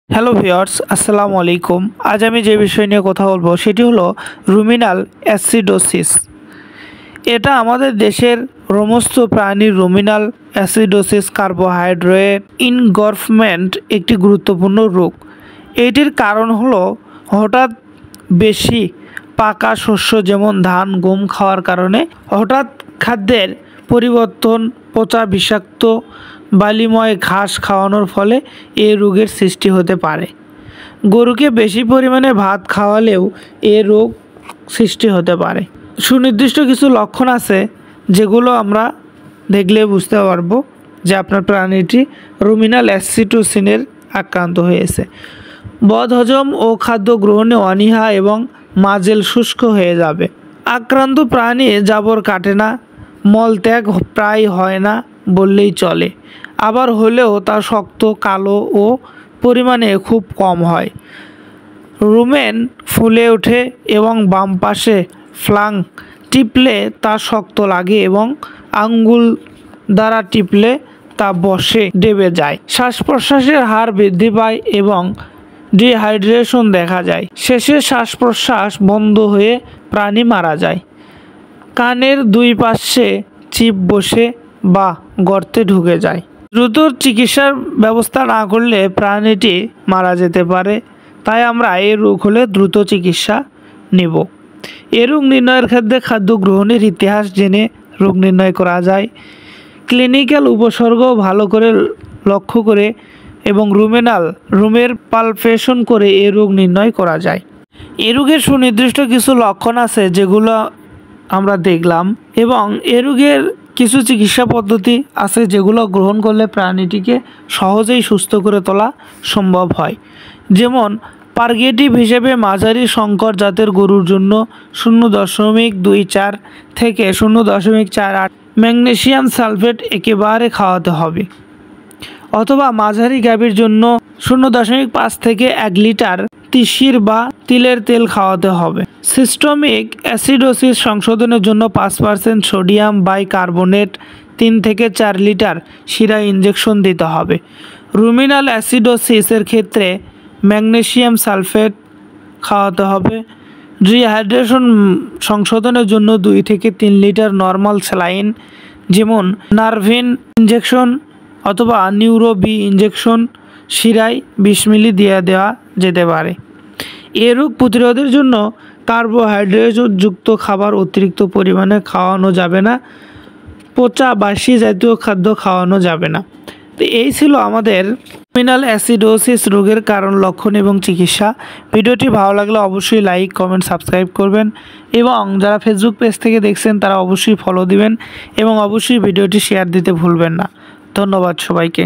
Hello viewers, আসসালামু আলাইকুম। আজ আমি যে বিষয় নিয়ে কথা বলবো সেটি হলো রুমিনাল অ্যাসিডোসিস। এটা আমাদের দেশের সমস্ত প্রাণীর রুমিনাল অ্যাসিডোসিস কার্বোহাইড্রেট ইনগলফমেন্ট একটি গুরুত্বপূর্ণ রোগ। এটির কারণ হলো হঠাৎ বেশি পাকা শস্য যেমন ধান গম খাওয়ার কারণে হঠাৎ খাদ্যের পরিবর্তন, পচা বিষাক্ত বালিময় ঘাস খাওয়ানোর ফলে এই রোগের সৃষ্টি হতে পারে। গরুকে বেশি পরিমাণে ভাত খাওয়ালেও এ রোগ সৃষ্টি হতে পারে। সুনির্দিষ্ট কিছু লক্ষণ আছে যেগুলো আমরা দেখলে বুঝতে পারবো যে আপনার প্রাণীটি রুমিনাল অ্যাসিডোসিসের আক্রান্ত হয়েছে। বদহজম ও খাদ্য গ্রহণে অনীহা এবং মাজেল শুষ্ক হয়ে যাবে। আক্রান্ত প্রাণী জাবর কাটে না, মলত্যাগ প্রায় হয় না বললেই চলে, আবার হলেও তা শক্ত কালো ও পরিমাণে খুব কম হয়। রুমেন ফুলে ওঠে এবং বাম পাশে ফ্লাং টিপলে তা শক্ত লাগে এবং আঙ্গুল দ্বারা টিপলে তা বসে ডেবে যায়। শ্বাস প্রশ্বাসের হার বৃদ্ধি পায় এবং ডিহাইড্রেশন দেখা যায়। শেষে শ্বাস প্রশ্বাস বন্ধ হয়ে প্রাণী মারা যায়। কানের দুই পাশে চিপ বসে বা গর্তে ঢুকে যায়। দ্রুত চিকিৎসার ব্যবস্থা না করলে প্রাণীটি মারা যেতে পারে, তাই আমরা এই রোগ হলে দ্রুত চিকিৎসা নেব। এই রোগ নির্ণয়ের ক্ষেত্রে খাদ্য গ্রহণের ইতিহাস জেনে রোগ নির্ণয় করা যায়। ক্লিনিক্যাল উপসর্গ ভালো করে লক্ষ্য করে এবং রুমের পালপেশন করে এই রোগ নির্ণয় করা যায়। এই রোগের সুনির্দিষ্ট কিছু লক্ষণ আছে যেগুলো আমরা দেখলাম, এবং এ রোগের কিছু চিকিৎসা পদ্ধতি আছে যেগুলো গ্রহণ করলে প্রাণীটিকে সহজেই সুস্থ করে তোলা সম্ভব হয়। যেমন পার্গেটিভ হিসেবে মাঝারি সংকর জাতের গরুর জন্য 0.24 থেকে 0.48 ম্যাগনেসিয়াম সালফেট একেবারে খাওয়াতে হবে, অথবা মাঝারি গাভীর জন্য 0.5 থেকে 1 লিটার তিসির বা তিলের তেল খাওয়াতে হবে। সিস্টেমিক অ্যাসিডোসিস সংশোধনের জন্য 5% সোডিয়াম বাইকার্বনেট 3 থেকে 4 লিটার শিরা ইনজেকশন দিতে হবে। রুমিনাল অ্যাসিডোসিসের ক্ষেত্রে ম্যাগনেসিয়াম সালফেট খাওয়াতে হবে। ডিহাইড্রেশন সংশোধনের জন্য 2 থেকে 3 লিটার নর্মাল স্যালাইন যেমন নারভিন ইনজেকশন অথবা নিউরো বি ইনজেকশন শিরায় 20 মিলি দিয়ে দেওয়া যেতে পারে। এ রোগ প্রতিরোধের জন্য কার্বোহাইড্রেটযুক্ত খাবার অতিরিক্ত পরিমাণে খাওয়ানো যাবে না, পচা বাসি জাতীয় খাদ্য খাওয়ানো যাবে না। তো এই ছিল আমাদের রুমিনাল অ্যাসিডোসিস রোগের কারণ, লক্ষণ এবং চিকিৎসা। ভিডিওটি ভালো লাগলে অবশ্যই লাইক কমেন্ট সাবস্ক্রাইব করবেন, এবং যারা ফেসবুক পেজ থেকে দেখছেন তারা অবশ্যই ফলো দিবেন, এবং অবশ্যই ভিডিওটি শেয়ার দিতে ভুলবেন না। ধন্যবাদ সবাইকে।